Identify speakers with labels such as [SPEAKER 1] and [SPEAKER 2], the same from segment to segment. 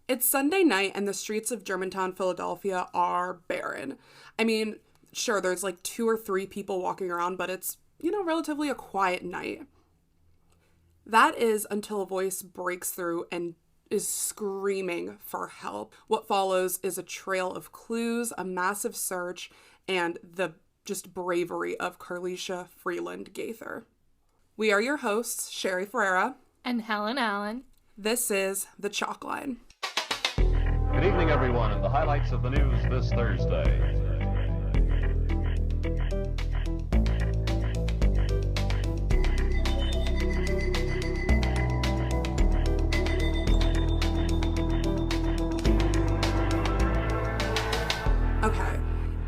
[SPEAKER 1] It's Sunday night and the streets of Germantown, Philadelphia are barren. I mean, sure, there's like 2 or 3 people walking around, but it's, relatively a quiet night. That is until a voice breaks through and is screaming for help. What follows is a trail of clues, a massive search, and the just bravery of Carlesha Freeland-Gaither. We are your hosts, Sherry Ferreira.
[SPEAKER 2] And Helen Allen.
[SPEAKER 1] This is The Chalk Line.
[SPEAKER 3] Good evening, everyone, and the highlights of the news this Thursday.
[SPEAKER 1] Okay,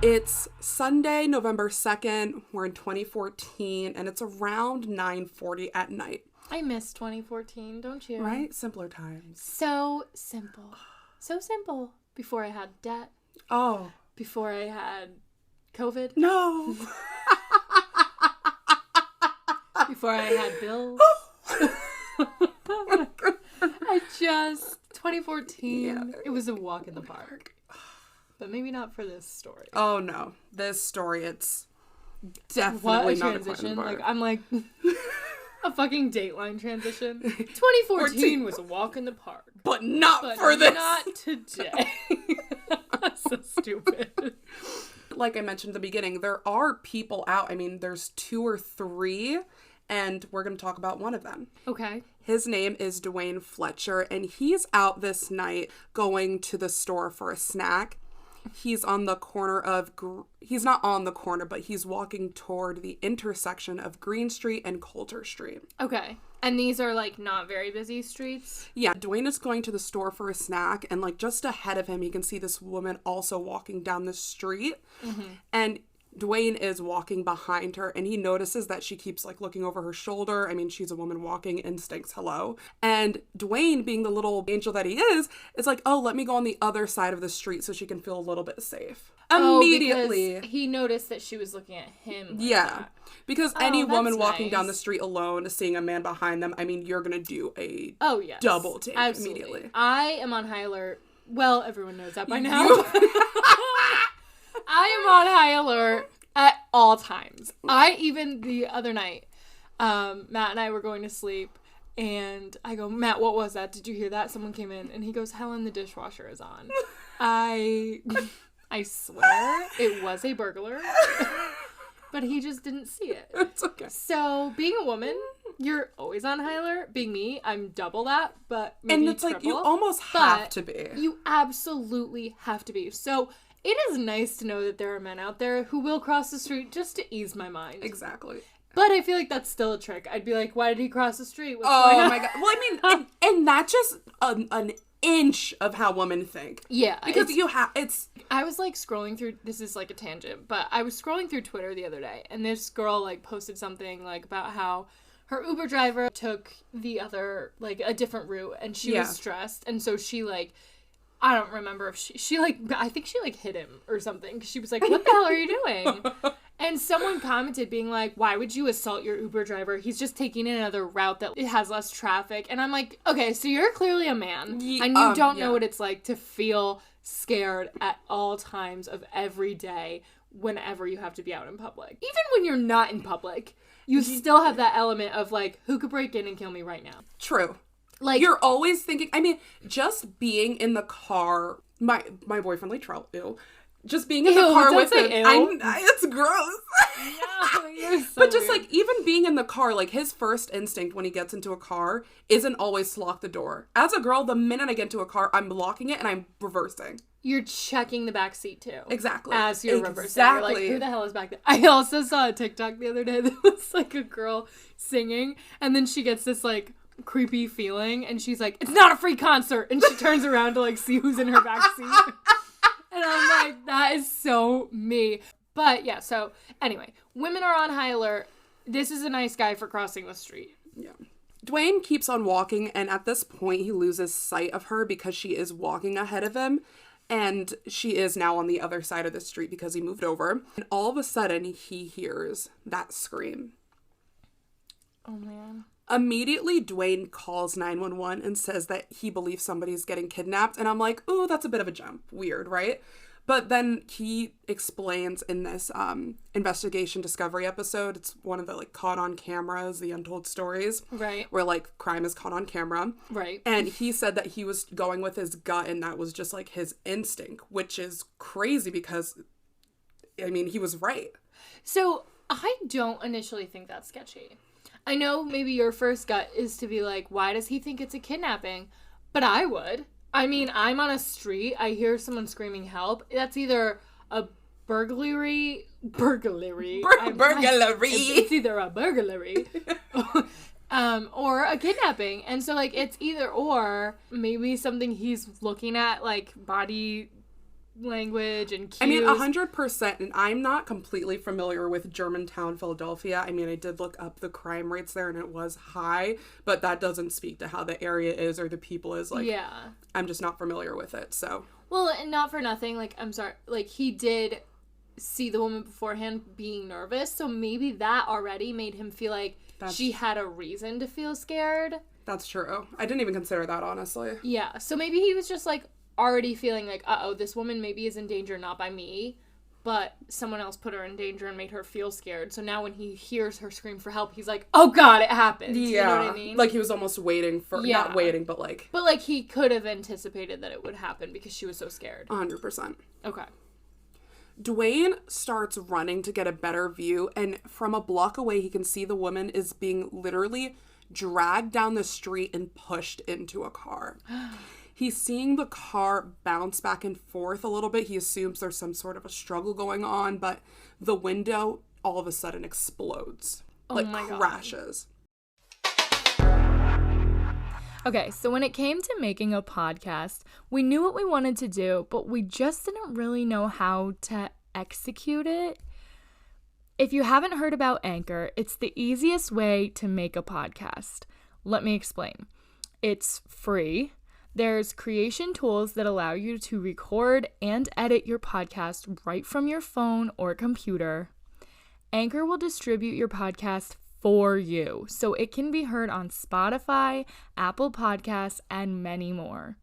[SPEAKER 1] it's Sunday, November 2nd. We're in 2014, and it's around 9:40 at night.
[SPEAKER 2] I miss 2014, don't you?
[SPEAKER 1] Right? Simpler times.
[SPEAKER 2] So simple. So simple. Before I had debt.
[SPEAKER 1] Oh.
[SPEAKER 2] Before I had COVID.
[SPEAKER 1] No.
[SPEAKER 2] Before I had bills. 2014,
[SPEAKER 1] yeah.
[SPEAKER 2] It was a walk in the park. But maybe not for this story.
[SPEAKER 1] Oh, no. This story, it's definitely not a
[SPEAKER 2] transition.
[SPEAKER 1] park.
[SPEAKER 2] I'm like... A fucking Dateline transition. 2014 was a walk in the park.
[SPEAKER 1] But not for this.
[SPEAKER 2] Not today. That's so stupid.
[SPEAKER 1] Like I mentioned at the beginning, there are people out. I mean, there's 2 or 3, and we're going to talk about one of them.
[SPEAKER 2] Okay.
[SPEAKER 1] His name is Dwayne Fletcher, and he's out this night going to the store for a snack. He's on the corner of, he's not on the corner, but he's walking toward the intersection of Green Street and Coulter Street.
[SPEAKER 2] Okay. And these are, like, not very busy streets?
[SPEAKER 1] Yeah, Dwayne is going to the store for a snack, and, like, just ahead of him, he can see this woman also walking down the street. Mm-hmm. And Dwayne is walking behind her, and he notices that she keeps, like, looking over her shoulder. I mean, she's a woman walking, instincts, hello. And Dwayne, being the little angel that he is like, oh, let me go on the other side of the street so she can feel a little bit safe. Immediately.
[SPEAKER 2] Because he noticed that she was looking at him.
[SPEAKER 1] That. Because any woman walking
[SPEAKER 2] nice.
[SPEAKER 1] down the street alone, seeing a man behind them, I mean, you're going to do a double take immediately.
[SPEAKER 2] I am on high alert. Well, everyone knows that by now. I am on high alert at all times. Even the other night, Matt and I were going to sleep, and I go, Matt, what was that? Did you hear that? Someone came in, and he goes, Helen, the dishwasher is on. I swear it was a burglar, but he just didn't see it.
[SPEAKER 1] It's okay.
[SPEAKER 2] So, being a woman, you're always on high alert. Being me, I'm double that, but maybe
[SPEAKER 1] and it's
[SPEAKER 2] triple.
[SPEAKER 1] Like you almost have to be.
[SPEAKER 2] You absolutely have to be. So, it is nice to know that there are men out there who will cross the street just to ease my mind.
[SPEAKER 1] Exactly.
[SPEAKER 2] But I feel like that's still a trick. I'd be like, why did he cross the street? What's
[SPEAKER 1] oh my God. Well, I mean, and that's just an inch of how women think.
[SPEAKER 2] Yeah.
[SPEAKER 1] Because
[SPEAKER 2] I was like scrolling through, this is like a tangent, but I was scrolling through Twitter the other day, and this girl like posted something like about how her Uber driver took the other, like a different route, and she was stressed, and so she like, I don't remember if she like, I think she like hit him or something. She was like, what the hell are you doing? And someone commented being like, why would you assault your Uber driver? He's just taking another route that has less traffic. And I'm like, okay, so you're clearly a man. And you don't know what it's like to feel scared at all times of every day whenever you have to be out in public. Even when you're not in public, you still have that element of like, who could break in and kill me right now?
[SPEAKER 1] True.
[SPEAKER 2] Like,
[SPEAKER 1] you're always thinking, I mean, just being in the car, my boyfriend Latrell, just being in the car with him, it's gross.
[SPEAKER 2] No, you're so
[SPEAKER 1] but just
[SPEAKER 2] weird.
[SPEAKER 1] like, even being in the car, like his first instinct when he gets into a car isn't always to lock the door. As a girl, the minute I get into a car, I'm locking it and I'm reversing.
[SPEAKER 2] You're checking the back seat too.
[SPEAKER 1] Exactly.
[SPEAKER 2] As you're reversing. You're like, who the hell is back there? I also saw a TikTok the other day that was like a girl singing, and then she gets this like creepy feeling, and she's like, it's not a free concert, and she turns around to like see who's in her back seat. And I'm like, that is so me. But yeah, so anyway, women are on high alert. This is a nice guy for crossing the street.
[SPEAKER 1] Yeah. Dwayne keeps on walking, and at this point he loses sight of her because she is walking ahead of him, and she is now on the other side of the street because he moved over. And all of a sudden he hears that scream.
[SPEAKER 2] Oh man.
[SPEAKER 1] Immediately, Dwayne calls 911 and says that he believes somebody's getting kidnapped. And I'm like, ooh, that's a bit of a jump. Weird, right? But then he explains in this investigation discovery episode, it's one of the like caught on cameras, the untold stories.
[SPEAKER 2] Right.
[SPEAKER 1] Where like crime is caught on camera.
[SPEAKER 2] Right.
[SPEAKER 1] And he said that he was going with his gut and that was just like his instinct, which is crazy because, I mean, he was right.
[SPEAKER 2] So I don't initially think that's sketchy. I know maybe your first gut is to be like, why does he think it's a kidnapping? But I would. I mean, I'm on a street. I hear someone screaming help. That's either a burglary.
[SPEAKER 1] Burglary.
[SPEAKER 2] It's either a burglary or a kidnapping. And so, like, it's either or. Maybe something he's looking at, like, body language and cues.
[SPEAKER 1] I mean, 100%, and I'm not completely familiar with Germantown, Philadelphia. I mean, I did look up the crime rates there, and it was high, but that doesn't speak to how the area is or the people is. Like,
[SPEAKER 2] yeah.
[SPEAKER 1] I'm just not familiar with it, so.
[SPEAKER 2] Well, and not for nothing, like, I'm sorry, like, he did see the woman beforehand being nervous, so maybe that already made him feel like she had a reason to feel scared.
[SPEAKER 1] That's true. I didn't even consider that, honestly.
[SPEAKER 2] Yeah, so maybe he was just, like, already feeling like, uh-oh, this woman maybe is in danger, not by me, but someone else put her in danger and made her feel scared. So now when he hears her scream for help, he's like, oh God, it happened.
[SPEAKER 1] Yeah.
[SPEAKER 2] You know what I mean?
[SPEAKER 1] Like he was almost waiting for, not waiting, but like.
[SPEAKER 2] But like he could have anticipated that it would happen because she was so scared.
[SPEAKER 1] 100%.
[SPEAKER 2] Okay.
[SPEAKER 1] Dwayne starts running to get a better view, and from a block away, he can see the woman is being literally dragged down the street and pushed into a car. He's seeing the car bounce back and forth a little bit. He assumes there's some sort of a struggle going on, but the window all of a sudden explodes. Crashes.
[SPEAKER 4] Okay, so when it came to making a podcast, we knew what we wanted to do, but we just didn't really know how to execute it. If you haven't heard about Anchor, it's the easiest way to make a podcast. Let me explain. It's free. There's creation tools that allow you to record and edit your podcast right from your phone or computer. Anchor will distribute your podcast for you, so it can be heard on Spotify, Apple Podcasts, and many more.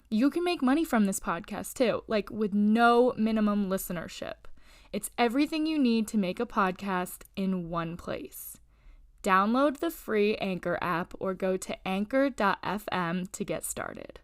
[SPEAKER 4] You can make money from this podcast too, like with no minimum listenership. It's everything you need to make a podcast in one place. Download the free Anchor app or go to anchor.fm to get started.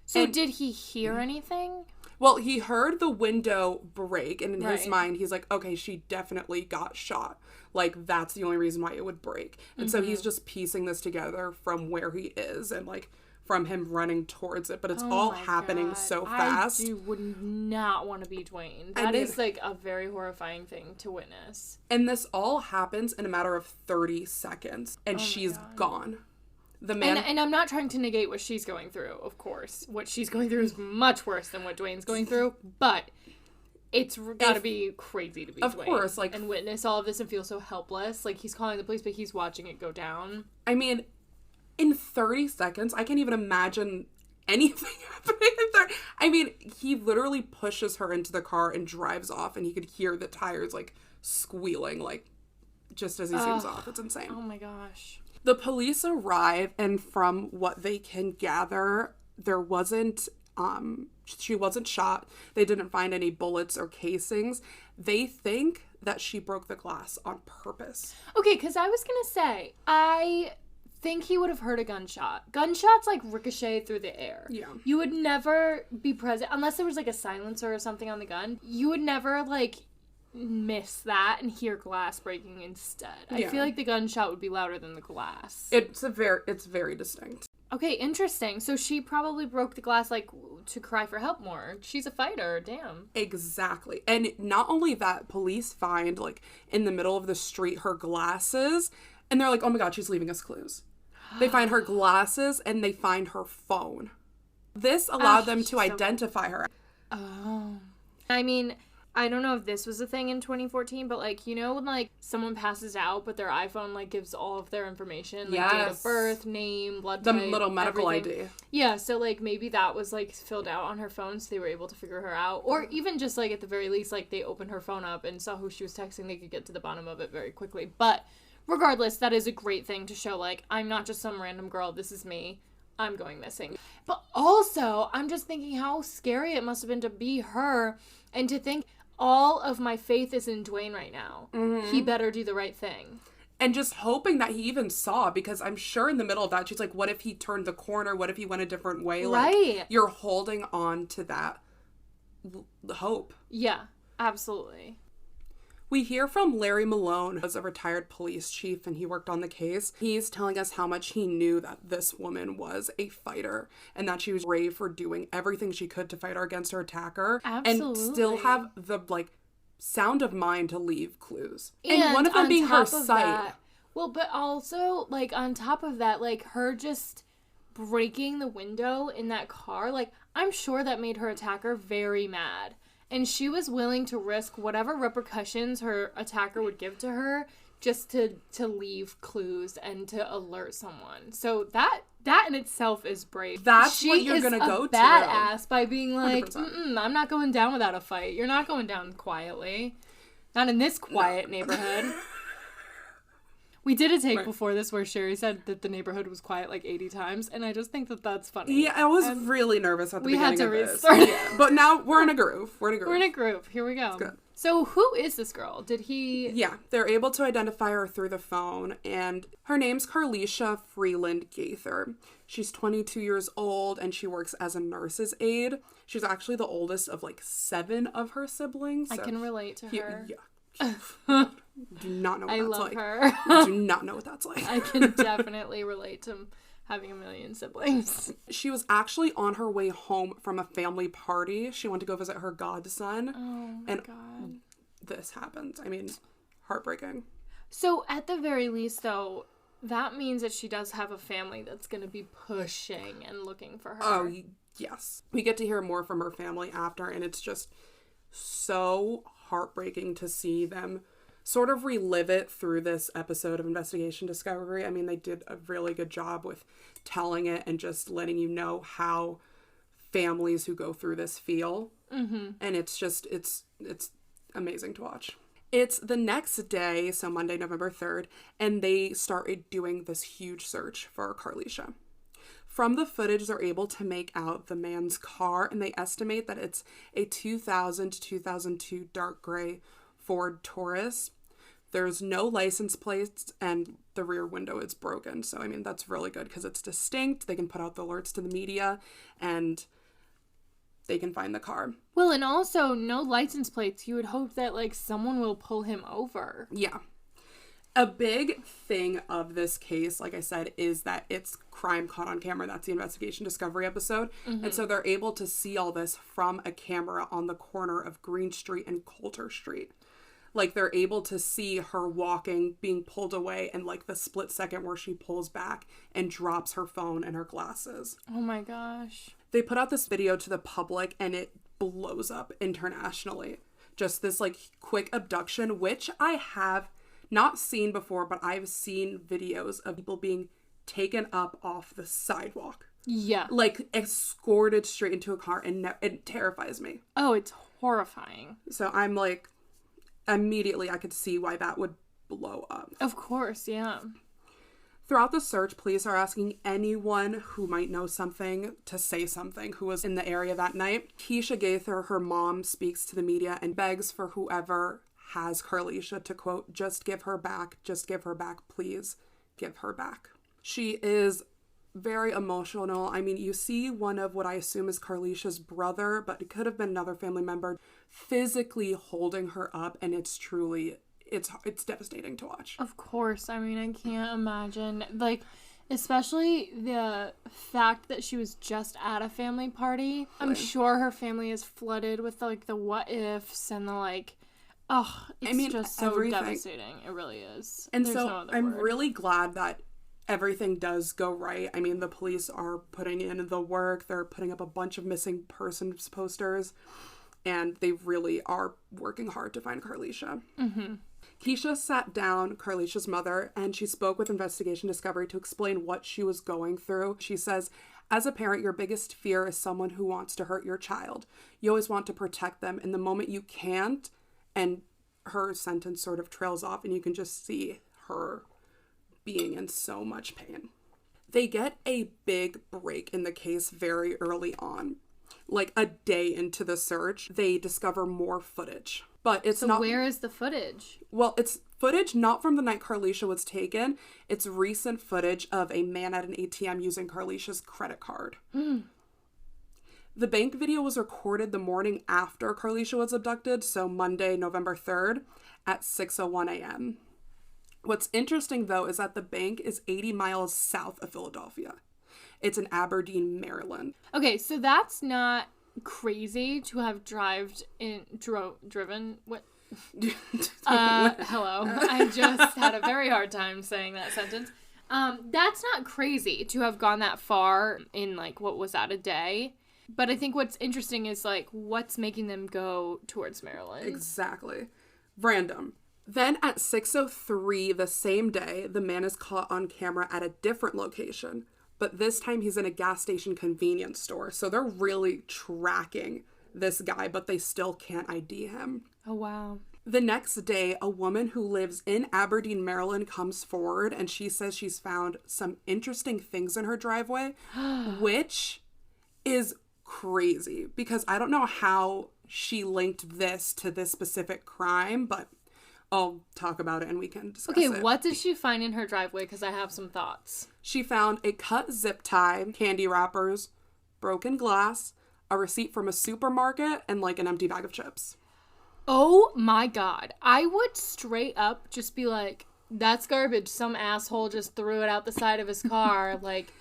[SPEAKER 2] So did he hear anything?
[SPEAKER 1] Well, he heard the window break, and in his
[SPEAKER 2] Right.
[SPEAKER 1] mind, he's like, okay, she definitely got shot. Like, that's the only reason why it would break. And so he's just piecing this together from where he is and, like, from him running towards it. But it's all
[SPEAKER 2] my
[SPEAKER 1] happening
[SPEAKER 2] God.
[SPEAKER 1] so fast.
[SPEAKER 2] I would not want to be Dwayne. That is like a very horrifying thing to witness.
[SPEAKER 1] And this all happens in a matter of 30 seconds. And she's gone. The man...
[SPEAKER 2] And I'm not trying to negate what she's going through, of course. What she's going through is much worse than what Dwayne's going through. But it's gotta be crazy to be
[SPEAKER 1] of
[SPEAKER 2] Dwayne.
[SPEAKER 1] Course, like...
[SPEAKER 2] And witness all of this and feel so helpless. Like, he's calling the police, but he's watching it go down.
[SPEAKER 1] I mean... In 30 seconds, I can't even imagine anything happening in 30. I mean, he literally pushes her into the car and drives off, and he could hear the tires, like, squealing, like, just as he zooms off. It's insane.
[SPEAKER 2] Oh my gosh.
[SPEAKER 1] The police arrive, and from what they can gather, there wasn't, she wasn't shot. They didn't find any bullets or casings. They think that she broke the glass on purpose.
[SPEAKER 2] Okay, because I was gonna say, I think he would have heard a gunshot. Gunshots like ricochet through the air.
[SPEAKER 1] Yeah.
[SPEAKER 2] You would never be present unless there was like a silencer or something on the gun. You would never like miss that and hear glass breaking instead. I feel like the gunshot would be louder than the glass.
[SPEAKER 1] It's very distinct.
[SPEAKER 2] Okay, interesting. So she probably broke the glass like to cry for help more. She's a fighter, damn.
[SPEAKER 1] Exactly. And not only that, police find like in the middle of the street her glasses. And they're like, oh my God, she's leaving us clues. They find her glasses and they find her phone. This allowed them to identify her.
[SPEAKER 2] Oh. I mean, I don't know if this was a thing in 2014, but, like, you know when, like, someone passes out, but their iPhone, like, gives all of their information? Like, date of birth, name, blood type,
[SPEAKER 1] The little medical
[SPEAKER 2] everything.
[SPEAKER 1] ID.
[SPEAKER 2] Yeah, so, like, maybe that was, like, filled out on her phone, so they were able to figure her out. Or even just, like, at the very least, like, they opened her phone up and saw who she was texting. They could get to the bottom of it very quickly. But regardless, that is a great thing to show, like, I'm not just some random girl. This is me. I'm going missing. But also, I'm just thinking how scary it must have been to be her and to think all of my faith is in Dwayne right now. Mm-hmm. He better do the right thing.
[SPEAKER 1] And just hoping that he even saw, because I'm sure in the middle of that, she's like, what if he turned the corner? What if he went a different way?
[SPEAKER 2] Right.
[SPEAKER 1] Like, you're holding on to that hope.
[SPEAKER 2] Yeah, absolutely.
[SPEAKER 1] We hear from Larry Malone, who's a retired police chief, and he worked on the case. He's telling us how much he knew that this woman was a fighter and that she was brave for doing everything she could to fight her against her attacker.
[SPEAKER 2] Absolutely.
[SPEAKER 1] And still have the, like, sound of mind to leave clues. And one of them being her sight.
[SPEAKER 2] Well, but also, like, on top of that, like, her just breaking the window in that car, like, I'm sure that made her attacker very mad. And she was willing to risk whatever repercussions her attacker would give to her just to leave clues and to alert someone. So that in itself is brave.
[SPEAKER 1] That's what you're going to go to.
[SPEAKER 2] Badass by being like,
[SPEAKER 1] 100%.
[SPEAKER 2] I'm not going down without a fight. You're not going down quietly. Not in this quiet neighborhood. We did a take before this where Sherry said that the neighborhood was quiet like 80 times, and I just think that that's funny.
[SPEAKER 1] Yeah, I was really nervous at the beginning of this.
[SPEAKER 2] We had to restart it.
[SPEAKER 1] Yeah. But now we're in a groove. We're in a group.
[SPEAKER 2] Here we go.
[SPEAKER 1] It's good.
[SPEAKER 2] So who is this girl? Did he...
[SPEAKER 1] Yeah, they're able to identify her through the phone, and her name's Carlesha Freeland-Gaither. She's 22 years old, and she works as a nurse's aide. She's actually the oldest of, like, 7 of her siblings.
[SPEAKER 2] I can relate to her.
[SPEAKER 1] Yeah. Do not know what that's like.
[SPEAKER 2] I love
[SPEAKER 1] her. Do not know what that's like.
[SPEAKER 2] I can definitely relate to having a million siblings.
[SPEAKER 1] She was actually on her way home from a family party. She went to go visit her godson.
[SPEAKER 2] Oh my God.
[SPEAKER 1] This happened. I mean, heartbreaking.
[SPEAKER 2] So at the very least, though, that means that she does have a family that's going to be pushing and looking for her.
[SPEAKER 1] Oh, yes. We get to hear more from her family after, and it's just so heartbreaking to see them sort of relive it through this episode of Investigation Discovery. I mean, they did a really good job with telling it and just letting you know how families who go through this feel. Mm-hmm. And it's just, it's amazing to watch. It's the next day, so Monday, November 3rd, and they started doing this huge search for Carlesha. From the footage, they're able to make out the man's car, and they estimate that it's a 2000 to 2002 dark gray Ford Taurus. There's no license plates, and the rear window is broken. So, I mean, that's really good because it's distinct. They can put out the alerts to the media, and they can find the car.
[SPEAKER 2] Well, and also, no license plates. You would hope that, like, someone will pull him over.
[SPEAKER 1] Yeah. A big thing of this case, like I said, is that it's crime caught on camera. That's the Investigation Discovery episode. Mm-hmm. And so they're able to see all this from a camera on the corner of Green Street and Coulter Street. Like, they're able to see her walking, being pulled away, and, like, the split second where she pulls back and drops her phone and her glasses.
[SPEAKER 2] Oh, my gosh.
[SPEAKER 1] They put out this video to the public, and it blows up internationally. Just this, like, quick abduction, which I have not seen before, but I've seen videos of people being taken up off the sidewalk.
[SPEAKER 2] Yeah.
[SPEAKER 1] Like, escorted straight into a car, and it terrifies me.
[SPEAKER 2] Oh, it's horrifying.
[SPEAKER 1] So I'm like, immediately I could see why that would blow up.
[SPEAKER 2] Of course, yeah.
[SPEAKER 1] Throughout the search, police are asking anyone who might know something to say something who was in the area that night. Keisha Gaither, her mom, speaks to the media and begs for whoever has Carlesha to, quote, just give her back, please give her back. She is very emotional. I mean, you see one of what I assume is Carlesha's brother, but it could have been another family member, physically holding her up, and it's truly, it's devastating to watch.
[SPEAKER 2] Of course. I mean, I can't imagine, like, especially the fact that she was just at a family party. I'm sure her family is flooded with, like, the what ifs and the, like, oh, it's just so everything. Devastating. It really is.
[SPEAKER 1] And there's so I'm really glad that everything does go right. I mean, the police are putting in the work. They're putting up a bunch of missing persons posters. and they really are working hard to find Carlesha.
[SPEAKER 2] Mm-hmm.
[SPEAKER 1] Keisha sat down Carlesha's mother, and she spoke with Investigation Discovery to explain what she was going through. She says, as a parent, your biggest fear is someone who wants to hurt your child. You always want to protect them. In the moment you can't, and her sentence sort of trails off, and you can just see her being in so much pain. They get a big break in the case very early on. Like a day into the search, they discover more footage. But it's not...
[SPEAKER 2] where is the footage?
[SPEAKER 1] Well, it's footage not from the night Carlesha was taken. It's recent footage of a man at an ATM using Carlesha's credit card. The bank video was recorded the morning after Carlesha was abducted, so Monday, November 3rd at 6:01 a.m. What's interesting, though, is that the bank is 80 miles south of Philadelphia. It's in Aberdeen, Maryland.
[SPEAKER 2] Okay, so that's not crazy to have driven. What? Hello. I just had a very hard time saying that sentence. That's not crazy to have gone that far in, like, what was that, a day? But I think what's interesting is, like, what's making them go towards Maryland.
[SPEAKER 1] Exactly. Random. Then at 6:03 the same day, the man is caught on camera at a different location. But this time he's in a gas station convenience store. So they're really tracking this guy, but they still can't ID him.
[SPEAKER 2] Oh, wow.
[SPEAKER 1] The next day, a woman who lives in Aberdeen, Maryland comes forward, and she says she's found some interesting things in her driveway, which is crazy because I don't know how she linked this to this specific crime, but I'll talk about it and we can discuss it.
[SPEAKER 2] Okay, what did she find in her driveway? Because I have some thoughts.
[SPEAKER 1] She found a cut zip tie, candy wrappers, broken glass, a receipt from a supermarket, and like an empty bag of chips.
[SPEAKER 2] Oh my God. I would straight up just be like, that's garbage. Some asshole just threw it out the side of his car. Like,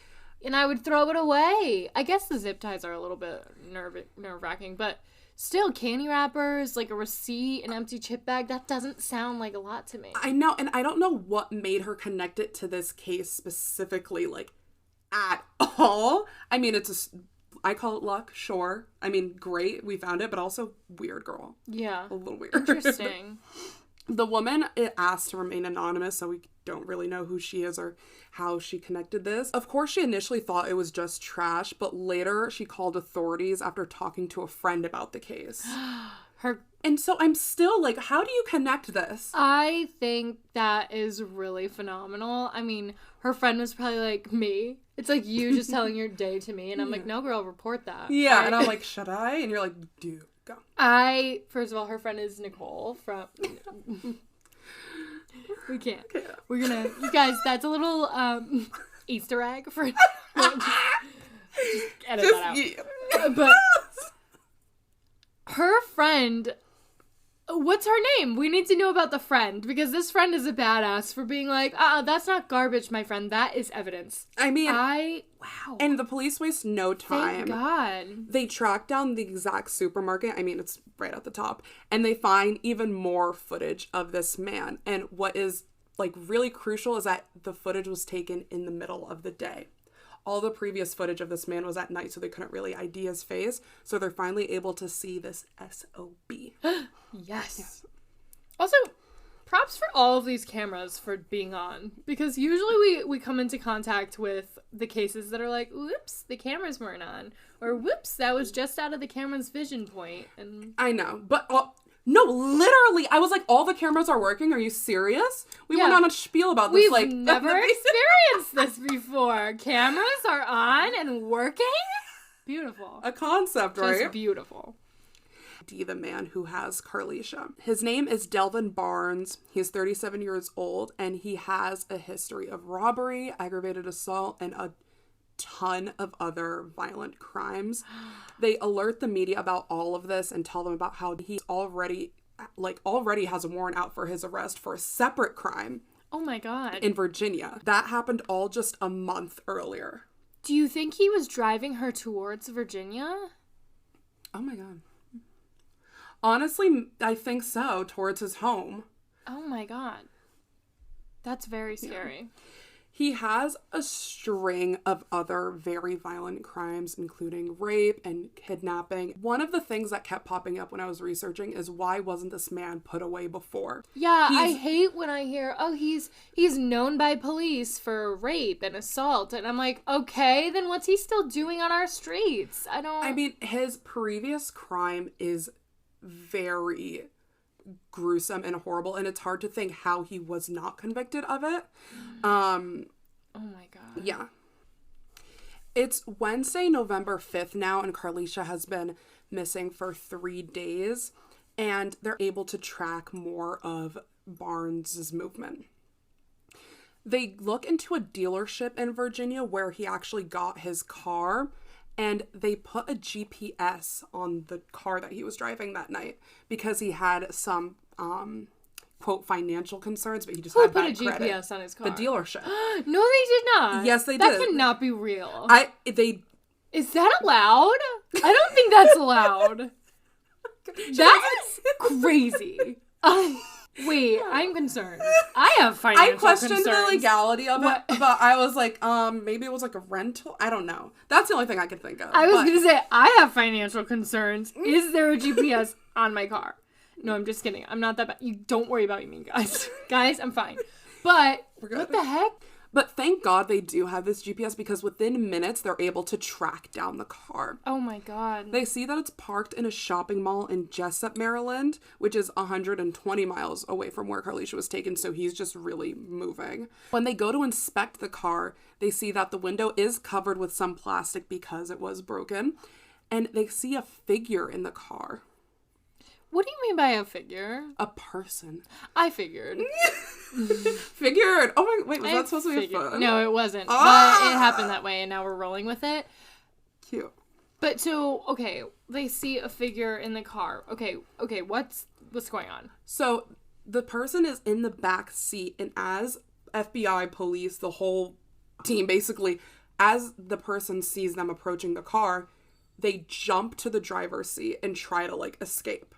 [SPEAKER 2] and I would throw it away. I guess the zip ties are a little bit nerve-wracking, but still, candy wrappers, like a receipt, an empty chip bag, that doesn't sound like a lot to me.
[SPEAKER 1] I know, and I don't know what made her connect it to this case specifically, like, at all. I mean, I call it luck, sure. I mean, great, we found it, but also weird, girl.
[SPEAKER 2] Yeah.
[SPEAKER 1] A little weird.
[SPEAKER 2] Interesting.
[SPEAKER 1] The woman asked to remain anonymous, so we don't really know who she is or how she connected this. Of course, she initially thought it was just trash, but later she called authorities after talking to a friend about the case. And so I'm still like, how do you connect this?
[SPEAKER 2] I think that is really phenomenal. I mean, her friend was probably like, me? It's like you just telling your day to me, and I'm like, no, girl, report that.
[SPEAKER 1] Yeah, and I'm like, should I? And you're like, dude, go.
[SPEAKER 2] First of all, her friend is Nicole from... We can't. We're gonna... You guys, that's a little Easter egg for... just edit that out. Yeah. But her friend... What's her name? We need to know about the friend, because this friend is a badass for being like, that's not garbage, my friend. That is evidence.
[SPEAKER 1] I mean...
[SPEAKER 2] Wow.
[SPEAKER 1] And the police waste no time.
[SPEAKER 2] Thank God.
[SPEAKER 1] They track down the exact supermarket. I mean, it's right at the top. And they find even more footage of this man. And what is, like, really crucial is that the footage was taken in the middle of the day. All the previous footage of this man was at night, so they couldn't really ID his face. So they're finally able to see this SOB.
[SPEAKER 2] Yes. Also, props for all of these cameras for being on. Because usually we come into contact with the cases that are like, whoops, the cameras weren't on. Or whoops, that was just out of the camera's vision point. And
[SPEAKER 1] I know, but... no, literally, I was like, all the cameras are working? Are you serious? We went on a spiel about this.
[SPEAKER 2] We've never experienced this before. Cameras are on and working? Beautiful.
[SPEAKER 1] A concept, right?
[SPEAKER 2] Just beautiful.
[SPEAKER 1] The man who has Carlesha. His name is Delvin Barnes. He's 37 years old, and he has a history of robbery, aggravated assault, and a ton of other violent crimes. They alert the media about all of this and tell them about how he already has a warrant out for his arrest for a separate crime.
[SPEAKER 2] Oh my God.
[SPEAKER 1] In Virginia. That happened all just a month earlier.
[SPEAKER 2] Do you think he was driving her towards Virginia?
[SPEAKER 1] Oh my God. Honestly, I think so, towards his home.
[SPEAKER 2] Oh my God. That's very scary.
[SPEAKER 1] Yeah. He has a string of other very violent crimes, including rape and kidnapping. One of the things that kept popping up when I was researching is, why wasn't this man put away before?
[SPEAKER 2] Yeah, I hate when I hear, oh, he's known by police for rape and assault. And I'm like, okay, then what's he still doing on our streets?
[SPEAKER 1] I mean, his previous crime is very gruesome and horrible, and it's hard to think how he was not convicted of it.
[SPEAKER 2] Oh my god.
[SPEAKER 1] Yeah. It's Wednesday, November 5th now, and Carlesha has been missing for 3 days, and they're able to track more of Barnes's movement. They look into a dealership in Virginia where he actually got his car, and they put a GPS on the car that he was driving that night because he had some, quote, financial concerns, but he just had bad credit.
[SPEAKER 2] Who put a GPS on his car?
[SPEAKER 1] The dealership.
[SPEAKER 2] No, they did not.
[SPEAKER 1] Yes, they
[SPEAKER 2] That
[SPEAKER 1] did.
[SPEAKER 2] cannot be real. Is that allowed? I don't think that's allowed. That's crazy. Wait, I'm concerned. I have financial
[SPEAKER 1] I questioned
[SPEAKER 2] concerns.
[SPEAKER 1] the legality of it, but I was like, maybe it was like a rental. I don't know. That's the only thing I could think of.
[SPEAKER 2] I was going to say, I have financial concerns. Is there a GPS on my car? No, I'm just kidding. I'm not that bad. You don't worry about me, guys. Guys, I'm fine. But what the heck?
[SPEAKER 1] But thank God they do have this GPS, because within minutes they're able to track down the car.
[SPEAKER 2] Oh my god.
[SPEAKER 1] They see that it's parked in a shopping mall in Jessup, Maryland, which is 120 miles away from where Carlesha was taken, so he's just really moving. When they go to inspect the car, they see that the window is covered with some plastic because it was broken, and they see a figure in the car.
[SPEAKER 2] What do you mean by a figure?
[SPEAKER 1] A person.
[SPEAKER 2] I figured.
[SPEAKER 1] Figured. Oh my, wait, was that supposed to be fun?
[SPEAKER 2] No, it wasn't. But it happened that way, and now we're rolling with it.
[SPEAKER 1] Cute.
[SPEAKER 2] But so, okay, they see a figure in the car. Okay, what's going on?
[SPEAKER 1] So the person is in the back seat, and as FBI, police, the whole team, basically, as the person sees them approaching the car, they jump to the driver's seat and try to, like, escape.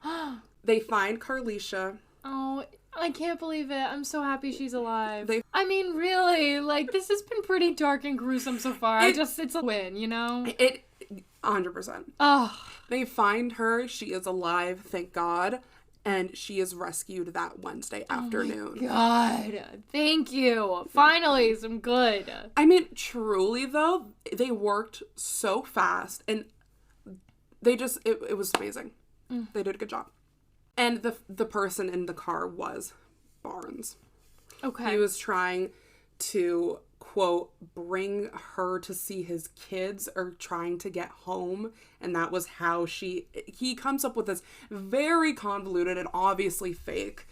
[SPEAKER 1] They find Carlesha.
[SPEAKER 2] Oh, I can't believe it. I'm so happy she's alive. I mean, really, like, this has been pretty dark and gruesome so far. It's a win, you know?
[SPEAKER 1] 100%.
[SPEAKER 2] Oh.
[SPEAKER 1] They find her. She is alive, thank God. And she is rescued that Wednesday afternoon.
[SPEAKER 2] Oh God, thank you. Finally, some good.
[SPEAKER 1] I mean, truly, though, they worked so fast, and they just, it was amazing. They did a good job. And the person in the car was Barnes.
[SPEAKER 2] Okay.
[SPEAKER 1] He was trying to, quote, bring her to see his kids, or trying to get home. And that was how he comes up with this very convoluted and obviously fake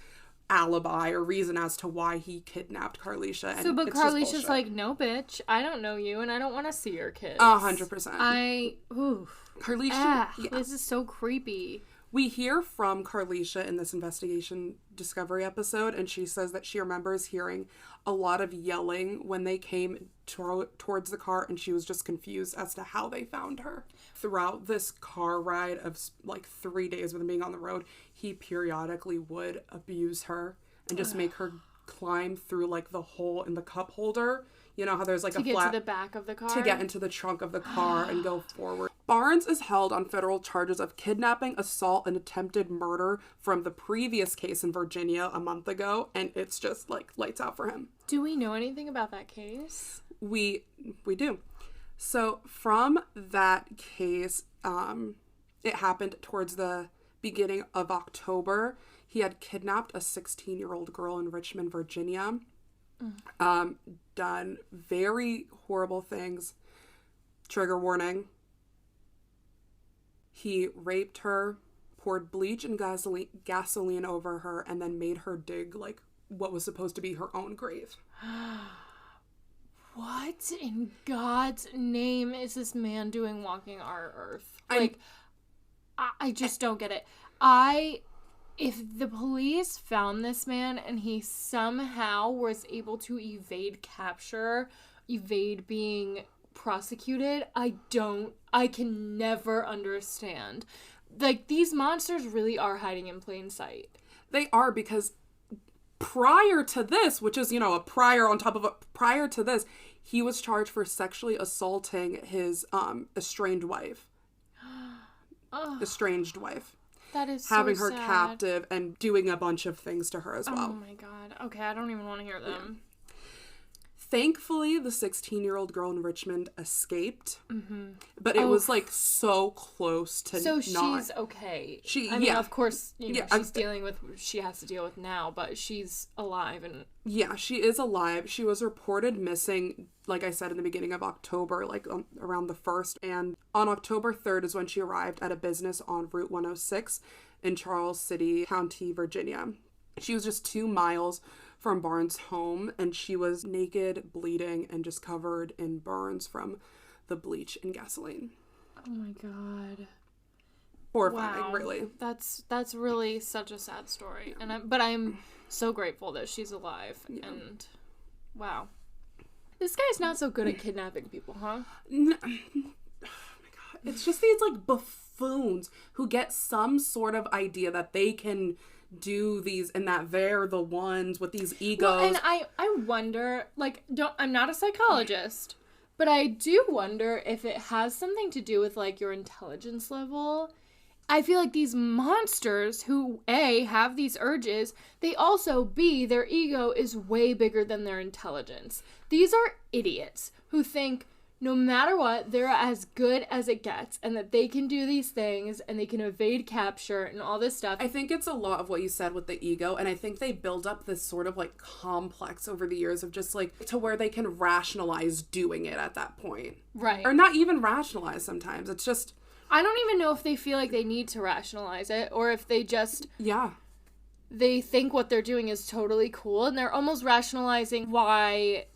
[SPEAKER 1] alibi or reason as to why he kidnapped Carlesha.
[SPEAKER 2] So, but Carlesha's like, no, bitch, I don't know you, and I don't want to see your kids.
[SPEAKER 1] 100%. Carlesha,
[SPEAKER 2] This is so creepy.
[SPEAKER 1] We hear from Carlesha in this investigation discovery episode, and she says that she remembers hearing a lot of yelling when they came towards the car, and she was just confused as to how they found her. Throughout this car ride of like 3 days with him being on the road, he periodically would abuse her and just make her climb through like the hole in the cup holder. You know how there's like
[SPEAKER 2] to
[SPEAKER 1] a
[SPEAKER 2] get
[SPEAKER 1] flat
[SPEAKER 2] to the back of the car?
[SPEAKER 1] To get into the trunk of the car and go forward. Barnes is held on federal charges of kidnapping, assault, and attempted murder from the previous case in Virginia a month ago, and it's just like lights out for him.
[SPEAKER 2] Do we know anything about that case?
[SPEAKER 1] We do. So from that case, it happened towards the beginning of October. He had kidnapped a 16-year-old girl in Richmond, Virginia. Done very horrible things. Trigger warning. He raped her, poured bleach and gasoline over her, and then made her dig like what was supposed to be her own grave.
[SPEAKER 2] What in God's name is this man doing walking our earth? Like, I just don't get it. If the police found this man and he somehow was able to evade capture, evade being prosecuted, I can never understand. Like, these monsters really are hiding in plain sight.
[SPEAKER 1] They are, because prior to this, which is, a prior on top of prior to this, he was charged for sexually assaulting his estranged wife. Estranged wife.
[SPEAKER 2] That is
[SPEAKER 1] having
[SPEAKER 2] so
[SPEAKER 1] her
[SPEAKER 2] sad.
[SPEAKER 1] captive and doing a bunch of things to her as well.
[SPEAKER 2] Oh my god. Okay, I don't even want to hear them.
[SPEAKER 1] Thankfully, the 16-year-old girl in Richmond escaped, but it was like so close to
[SPEAKER 2] So
[SPEAKER 1] not.
[SPEAKER 2] she's okay.
[SPEAKER 1] I
[SPEAKER 2] mean, of course, she's
[SPEAKER 1] I'm-
[SPEAKER 2] dealing with what she has to deal with now, but she's alive and
[SPEAKER 1] Yeah, she is alive. She was reported missing, like I said, in the beginning of October, like around the 1st. And on October 3rd is when she arrived at a business on Route 106 in Charles City County, Virginia. She was just 2 miles from Barnes' home, and she was naked, bleeding, and just covered in burns from the bleach and gasoline.
[SPEAKER 2] oh my god.
[SPEAKER 1] Horrifying, really.
[SPEAKER 2] That's really such a sad story. And I'm so grateful that she's alive. And wow. This guy's not so good at kidnapping people, huh?
[SPEAKER 1] Oh my god. It's just these, like, buffoons who get some sort of idea that they can do these and that they're the ones with these egos.
[SPEAKER 2] Well, and I wonder, like, I'm not a psychologist, but I do wonder if it has something to do with, like, your intelligence level. I feel like these monsters who, A, have these urges, they also, B, their ego is way bigger than their intelligence. These are idiots who think no matter what, they're as good as it gets, and that they can do these things, and they can evade capture, and all this stuff.
[SPEAKER 1] I think it's a lot of what you said with the ego, and I think they build up this sort of, like, complex over the years of just, like, to where they can rationalize doing it at that point.
[SPEAKER 2] Right.
[SPEAKER 1] Or not even rationalize sometimes. It's just...
[SPEAKER 2] I don't even know if they feel like they need to rationalize it, or if they just...
[SPEAKER 1] Yeah.
[SPEAKER 2] They think what they're doing is totally cool, and they're almost rationalizing why...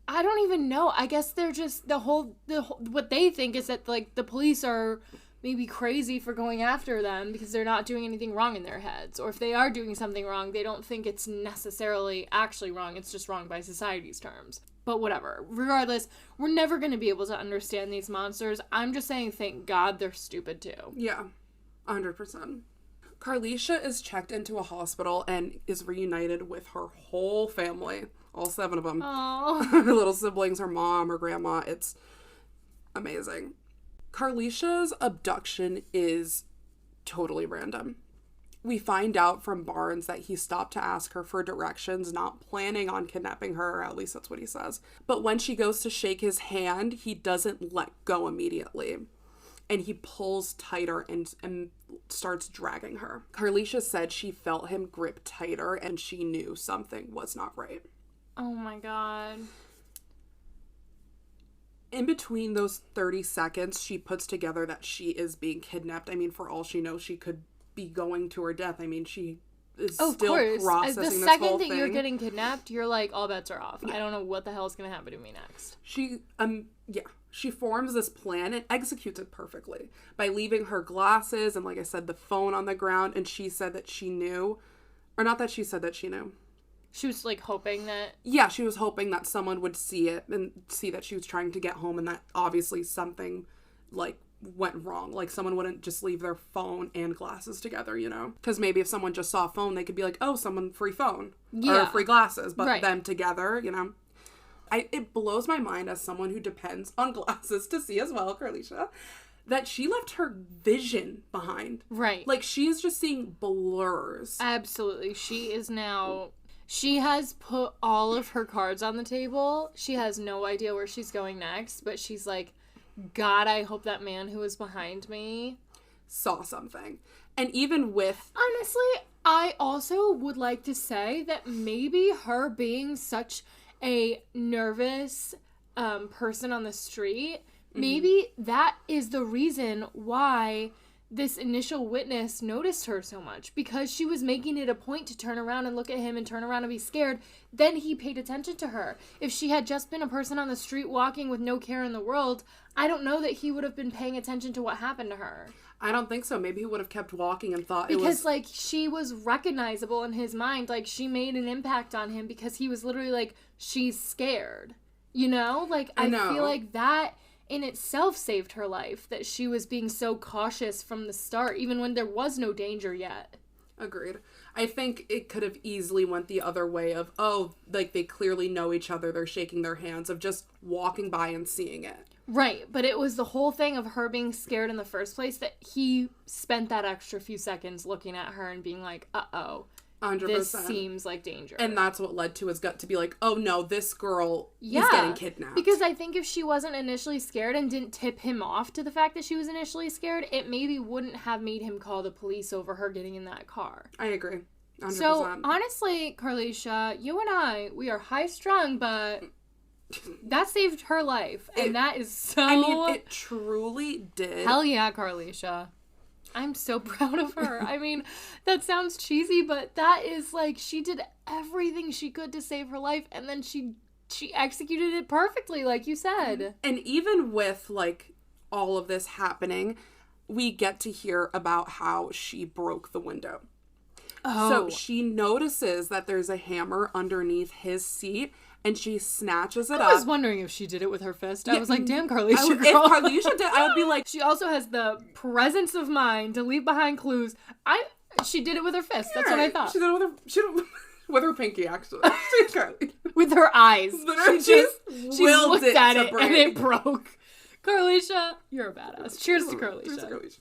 [SPEAKER 2] I don't even know. I guess they're just the whole what they think is that, like, the police are maybe crazy for going after them because they're not doing anything wrong in their heads, or if they are doing something wrong, they don't think it's necessarily actually wrong. It's just wrong by society's terms. But whatever. Regardless, we're never going to be able to understand these monsters. I'm just saying, thank God they're stupid too.
[SPEAKER 1] Yeah. 100%. Carlesha is checked into a hospital and is reunited with her whole family. All 7 of them.
[SPEAKER 2] Oh.
[SPEAKER 1] Her little siblings, her mom, her grandma. It's amazing. Carlesha's abduction is totally random. We find out from Barnes that he stopped to ask her for directions, not planning on kidnapping her, or at least that's what he says. But when she goes to shake his hand, he doesn't let go immediately. And he pulls tighter and starts dragging her. Carlesha said she felt him grip tighter and she knew something was not right.
[SPEAKER 2] Oh my god.
[SPEAKER 1] In between those 30 seconds, she puts together that she is being kidnapped. I mean, for all she knows, she could be going to her death. I mean, she is still processing this whole thing.
[SPEAKER 2] The second that you're getting kidnapped, you're like, all bets are off. Yeah. I don't know what the hell is going to happen to me next.
[SPEAKER 1] She forms this plan and executes it perfectly by leaving her glasses and, like I said, the phone on the ground. And she said that she knew, or not that she said that she knew.
[SPEAKER 2] She was, like, hoping that...
[SPEAKER 1] Yeah, she was hoping that someone would see it and see that she was trying to get home and that obviously something, like, went wrong. Like, someone wouldn't just leave their phone and glasses together, you know? Because maybe if someone just saw a phone, they could be like, oh, someone, free phone. Yeah. Or free glasses. But them together, you know? It blows my mind as someone who depends on glasses to see as well, Carlesha, that she left her vision behind.
[SPEAKER 2] Right.
[SPEAKER 1] Like, she is just seeing blurs.
[SPEAKER 2] Absolutely. She is now... She has put all of her cards on the table. She has no idea where she's going next, but she's like, God, I hope that man who was behind me
[SPEAKER 1] saw something. And even with...
[SPEAKER 2] Honestly, I also would like to say that maybe her being such a nervous person on the street, maybe that is the reason why this initial witness noticed her so much, because she was making it a point to turn around and look at him and turn around and be scared. Then he paid attention to her. If she had just been a person on the street walking with no care in the world, I don't know that he would have been paying attention to what happened to her.
[SPEAKER 1] I don't think so. Maybe he would have kept walking and thought it was...
[SPEAKER 2] Because, like, she was recognizable in his mind. Like, she made an impact on him because he was literally like, she's scared. You know? Like, I feel like that in itself saved her life, that she was being so cautious from the start, even when there was no danger yet.
[SPEAKER 1] Agreed. I think it could have easily went the other way of, oh, like, they clearly know each other, they're shaking their hands, of just walking by and seeing it.
[SPEAKER 2] Right, but it was the whole thing of her being scared in the first place that he spent that extra few seconds looking at her and being like, uh-oh,
[SPEAKER 1] 100%.
[SPEAKER 2] this seems like danger.
[SPEAKER 1] And that's what led to his gut to be like, oh no, this girl is getting kidnapped.
[SPEAKER 2] Because I think if she wasn't initially scared and didn't tip him off to the fact that she was initially scared, it maybe wouldn't have made him call the police over her getting in that car.
[SPEAKER 1] I agree. 100%.
[SPEAKER 2] So, honestly, Carlesha, you and I, we are high-strung, but that saved her life. And that is so...
[SPEAKER 1] I mean, it truly did.
[SPEAKER 2] Hell yeah, Carlesha. I'm so proud of her. I mean, that sounds cheesy, but that is like, she did everything she could to save her life, and then she executed it perfectly, like you said.
[SPEAKER 1] And even with, like, all of this happening, we get to hear about how she broke the window.
[SPEAKER 2] Oh.
[SPEAKER 1] So she notices that there's a hammer underneath his seat, and she snatches it up.
[SPEAKER 2] I was wondering if she did it with her fist. I was like, damn, Carlesha,
[SPEAKER 1] If
[SPEAKER 2] girl.
[SPEAKER 1] Carlesha did, I would be like...
[SPEAKER 2] She also has the presence of mind to leave behind clues. She did it with her fist. That's what I thought.
[SPEAKER 1] She did it with her pinky, actually.
[SPEAKER 2] With her eyes.
[SPEAKER 1] Literally,
[SPEAKER 2] she
[SPEAKER 1] willed
[SPEAKER 2] looked
[SPEAKER 1] it
[SPEAKER 2] at
[SPEAKER 1] to
[SPEAKER 2] it
[SPEAKER 1] break.
[SPEAKER 2] and it broke. Carlesha, you're a badass. Cheers to Carlesha.
[SPEAKER 1] Cheers to Carlesha.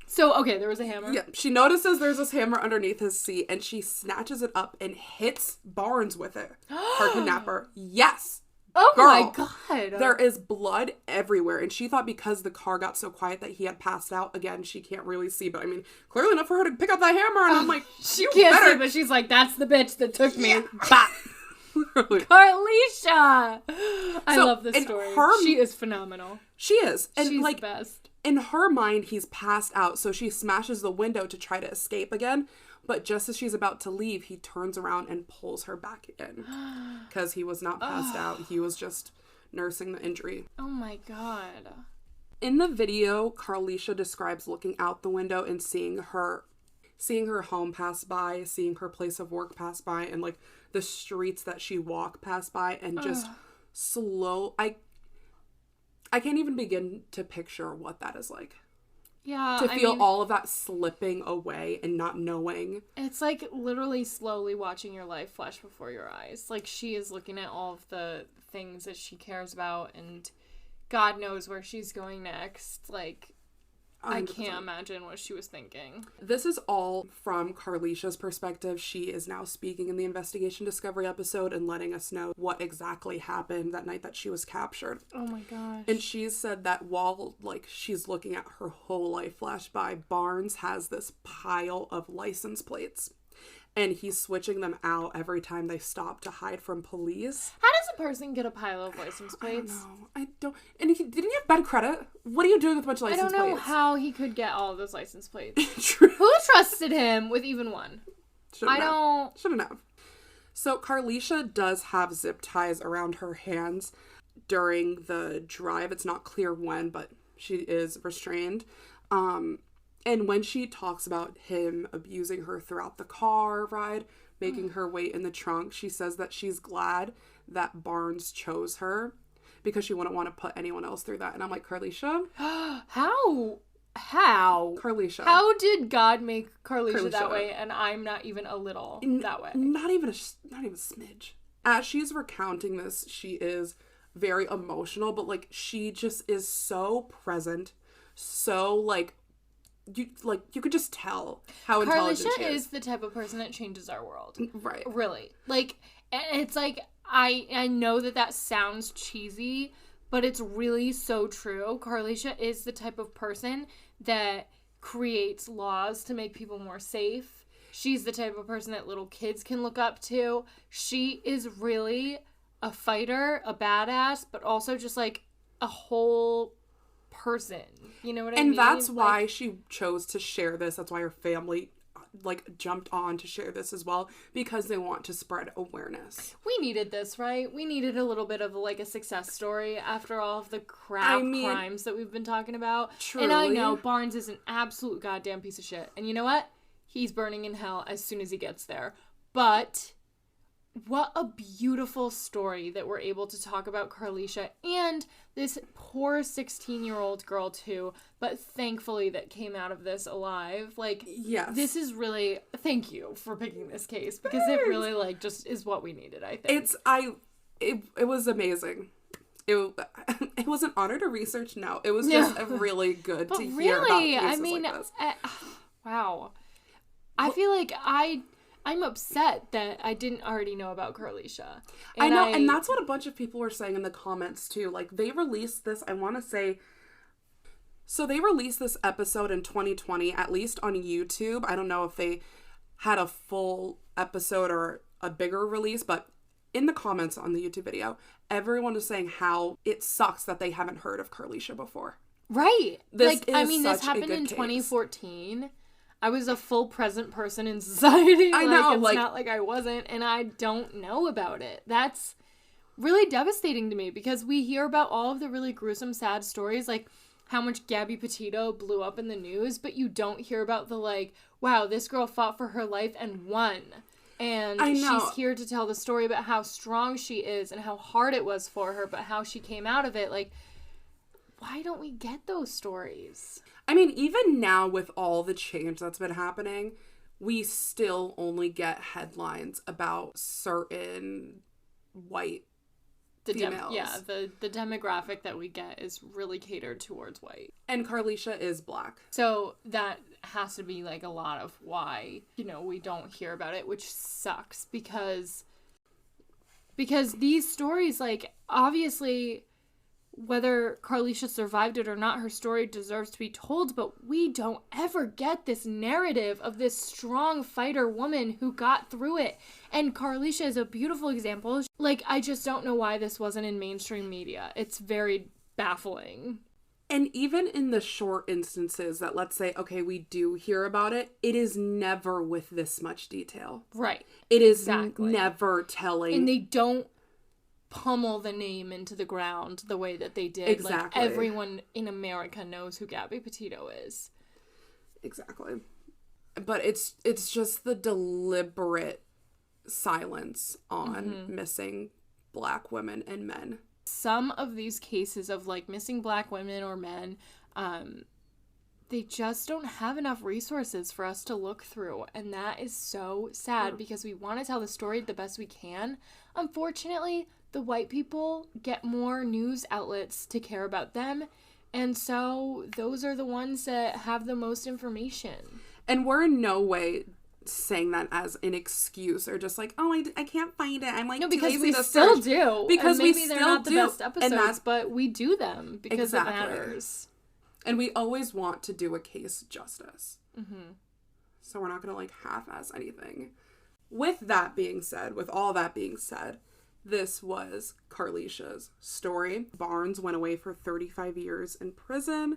[SPEAKER 2] So, okay, there was a hammer.
[SPEAKER 1] Yeah, she notices there's this hammer underneath his seat, and she snatches it up and hits Barnes with it. Her kidnapper. Yes.
[SPEAKER 2] Oh
[SPEAKER 1] Girl,
[SPEAKER 2] my god.
[SPEAKER 1] There is blood everywhere, and she thought because the car got so quiet that he had passed out. Again, she can't really see, but I mean, clearly enough for her to pick up that hammer, and I'm like,
[SPEAKER 2] she can't see, but she's like, that's the bitch that took me. Bah. Carlesha! I love this story. She is phenomenal.
[SPEAKER 1] She is. And
[SPEAKER 2] she's
[SPEAKER 1] like,
[SPEAKER 2] the best.
[SPEAKER 1] In her mind, he's passed out, so she smashes the window to try to escape again. But just as she's about to leave, he turns around and pulls her back in. Because he was not passed out. He was just nursing the injury.
[SPEAKER 2] Oh my god.
[SPEAKER 1] In the video, Carlesha describes looking out the window and seeing her home pass by, seeing her place of work pass by, and like the streets that she walked pass by, and just slow. I can't even begin to picture what that is like.
[SPEAKER 2] Yeah,
[SPEAKER 1] to feel all of that slipping away and not knowing.
[SPEAKER 2] It's like literally slowly watching your life flash before your eyes. Like, she is looking at all of the things that she cares about, and God knows where she's going next. Like, 100%. I can't imagine what she was thinking.
[SPEAKER 1] This is all from Carlesha's perspective. She is now speaking in the investigation discovery episode and letting us know what exactly happened that night that she was captured.
[SPEAKER 2] Oh my gosh.
[SPEAKER 1] And she said that while, like, she's looking at her whole life flash by, Barnes has this pile of license plates. And he's switching them out every time they stop to hide from police.
[SPEAKER 2] How does a person get a pile of license plates?
[SPEAKER 1] I don't. And didn't he have bad credit? What are you doing with a bunch of license plates?
[SPEAKER 2] I don't know how he could get all of those license plates.
[SPEAKER 1] True.
[SPEAKER 2] Who trusted him with even one?
[SPEAKER 1] Shouldn't have. So Carlesha does have zip ties around her hands during the drive. It's not clear when, but she is restrained. And when she talks about him abusing her throughout the car ride, making her wait in the trunk, she says that she's glad that Barnes chose her because she wouldn't want to put anyone else through that. And I'm like, Carlesha?
[SPEAKER 2] How?
[SPEAKER 1] Carlesha.
[SPEAKER 2] How did God make Carlesha that way and I'm not even a little that way?
[SPEAKER 1] Not even a smidge. As she's recounting this, she is very emotional, but like she just is so present, so like you could just tell how intelligent she is.
[SPEAKER 2] Carlesha is the type of person that changes our world.
[SPEAKER 1] Right.
[SPEAKER 2] Really. Like, and it's like, I know that sounds cheesy, but it's really so true. Carlesha is the type of person that creates laws to make people more safe. She's the type of person that little kids can look up to. She is really a fighter, a badass, but also just like a whole person. You know what I mean?
[SPEAKER 1] And that's why she chose to share this. That's why her family like jumped on to share this as well, because they want to spread awareness.
[SPEAKER 2] We needed this, right? We needed a little bit of like a success story after all of the crimes that we've been talking about.
[SPEAKER 1] Truly.
[SPEAKER 2] And I know Barnes is an absolute goddamn piece of shit. And you know what? He's burning in hell as soon as he gets there. But what a beautiful story that we're able to talk about Carlesha and this poor 16-year-old girl too, but thankfully that came out of this alive. Like,
[SPEAKER 1] yes.
[SPEAKER 2] This is really, thank you for picking this case, because it really, like, just is what we needed, I think.
[SPEAKER 1] It was amazing. It was an honor to research. No, it was just really good to hear about cases like this.
[SPEAKER 2] Wow. I feel like I'm upset that I didn't already know about Carlesha.
[SPEAKER 1] I know, and that's what a bunch of people were saying in the comments too. Like, they released this, I want to say, so they released this episode in 2020, at least on YouTube. I don't know if they had a full episode or a bigger release, but in the comments on the YouTube video, everyone is saying how it sucks that they haven't heard of Carlesha before.
[SPEAKER 2] Right.
[SPEAKER 1] This
[SPEAKER 2] happened in 2014. I was a full present person in society.
[SPEAKER 1] I know.
[SPEAKER 2] It's not like I wasn't, and I don't know about it. That's really devastating to me, because we hear about all of the really gruesome, sad stories, like how much Gabby Petito blew up in the news, but you don't hear about the, like, wow, this girl fought for her life and won. And she's here to tell the story about how strong she is and how hard it was for her, but how she came out of it. Like, why don't we get those stories?
[SPEAKER 1] I mean, even now with all the change that's been happening, we still only get headlines about certain white females.
[SPEAKER 2] The demographic that we get is really catered towards white.
[SPEAKER 1] And Carlesha is Black.
[SPEAKER 2] So that has to be, like, a lot of why, we don't hear about it, which sucks, because these stories, like, obviously, whether Carlesha survived it or not, her story deserves to be told, but we don't ever get this narrative of this strong fighter woman who got through it. And Carlesha is a beautiful example. Like, I just don't know why this wasn't in mainstream media. It's very baffling.
[SPEAKER 1] And even in the short instances that, let's say, okay, we do hear about it, it is never with this much detail.
[SPEAKER 2] Right.
[SPEAKER 1] It is never telling.
[SPEAKER 2] And they don't pummel the name into the ground the way that they did.
[SPEAKER 1] Exactly.
[SPEAKER 2] Like, everyone in America knows who Gabby Petito is.
[SPEAKER 1] Exactly. But it's just the deliberate silence on missing Black women and men.
[SPEAKER 2] Some of these cases of, like, missing Black women or men, they just don't have enough resources for us to look through. And that is so sad, because we want to tell the story the best we can. Unfortunately, the white people get more news outlets to care about them, and so those are the ones that have the most information.
[SPEAKER 1] And we're in no way saying that as an excuse or just like, oh, I can't find it. I'm like,
[SPEAKER 2] no, because
[SPEAKER 1] too
[SPEAKER 2] we
[SPEAKER 1] lazy to
[SPEAKER 2] still
[SPEAKER 1] search.
[SPEAKER 2] do.
[SPEAKER 1] Because
[SPEAKER 2] and maybe
[SPEAKER 1] we
[SPEAKER 2] they're
[SPEAKER 1] still
[SPEAKER 2] not the
[SPEAKER 1] do.
[SPEAKER 2] best episodes, but we do them because it matters.
[SPEAKER 1] And we always want to do a case justice. So we're not going to, like, half-ass anything. With all that being said, this was Carlesha's story. Barnes went away for 35 years in prison.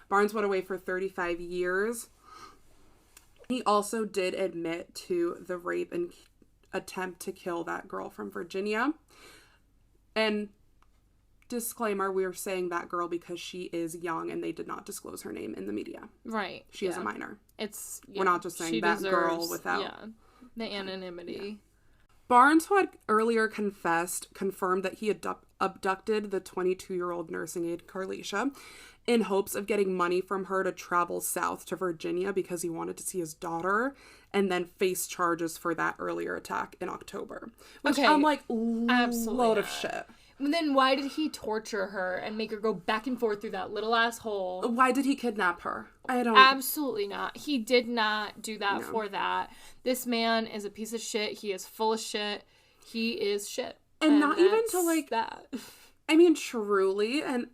[SPEAKER 1] Barnes went away for 35 years. He also did admit to the rape and attempt to kill that girl from Virginia. And disclaimer, we're saying that girl because she is young and they did not disclose her name in the media.
[SPEAKER 2] Right.
[SPEAKER 1] She is a minor. We're not just saying
[SPEAKER 2] she
[SPEAKER 1] that
[SPEAKER 2] deserves,
[SPEAKER 1] girl without
[SPEAKER 2] the anonymity.
[SPEAKER 1] Yeah. Barnes, who had earlier confirmed that he abducted the 22-year-old nursing aide Carlesha in hopes of getting money from her to travel south to Virginia because he wanted to see his daughter, and then face charges for that earlier attack in October. Which I'm like, load of shit.
[SPEAKER 2] And then why did he torture her and make her go back and forth through that little ass hole?
[SPEAKER 1] Why did he kidnap her? I don't...
[SPEAKER 2] Absolutely not. He did not do that for that. This man is a piece of shit. He is full of shit. He is shit.
[SPEAKER 1] And not even to, like...
[SPEAKER 2] that.
[SPEAKER 1] I mean, truly, and...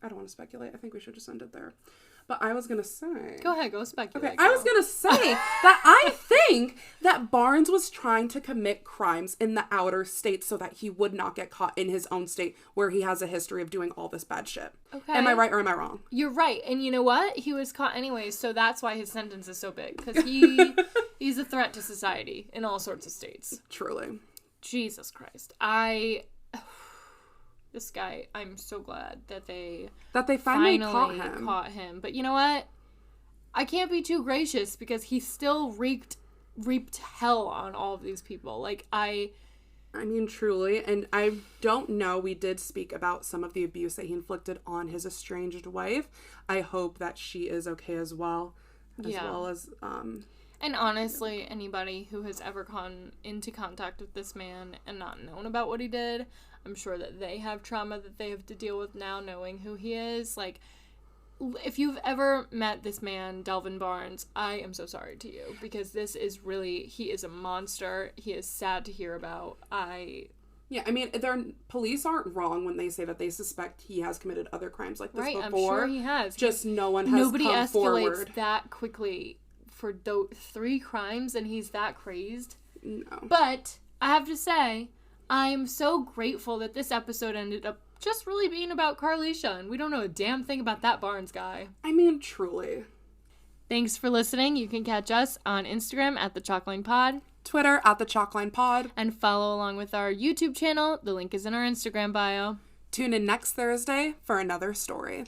[SPEAKER 1] I don't want to speculate. I think we should just end it there. But I was going to say...
[SPEAKER 2] Go ahead, go speculate.
[SPEAKER 1] Okay, I was going to say that I think that Barnes was trying to commit crimes in the outer states so that he would not get caught in his own state where he has a history of doing all this bad shit.
[SPEAKER 2] Okay.
[SPEAKER 1] Am I right or am I wrong?
[SPEAKER 2] You're right. And you know what? He was caught anyways, so that's why his sentence is so big. Because he's a threat to society in all sorts of states.
[SPEAKER 1] Truly.
[SPEAKER 2] Jesus Christ. This guy, I'm so glad that they
[SPEAKER 1] finally caught him.
[SPEAKER 2] But you know what? I can't be too gracious because he still wreaked reaped hell on all of these people. Like, I
[SPEAKER 1] mean, truly. And I don't know, we did speak about some of the abuse that he inflicted on his estranged wife. I hope that she is okay as well.
[SPEAKER 2] And honestly, anybody who has ever gone into contact with this man and not known about what he did, I'm sure that they have trauma that they have to deal with now, knowing who he is. Like, if you've ever met this man, Delvin Barnes, I am so sorry to you, because this is really, he is a monster. He is sad to hear about.
[SPEAKER 1] Yeah, I mean, police aren't wrong when they say that they suspect he has committed other crimes like this before.
[SPEAKER 2] I'm sure he has.
[SPEAKER 1] Just no one has
[SPEAKER 2] Nobody
[SPEAKER 1] come forward.
[SPEAKER 2] Nobody escalates that quickly for 3 crimes and he's that crazed.
[SPEAKER 1] No.
[SPEAKER 2] But I have to say, I am so grateful that this episode ended up just really being about Carlesha, and we don't know a damn thing about that Barnes guy.
[SPEAKER 1] I mean, truly.
[SPEAKER 2] Thanks for listening. You can catch us on Instagram at The Chalkline Pod,
[SPEAKER 1] Twitter at The Chalkline Pod,
[SPEAKER 2] and follow along with our YouTube channel. The link is in our Instagram bio.
[SPEAKER 1] Tune in next Thursday for another story.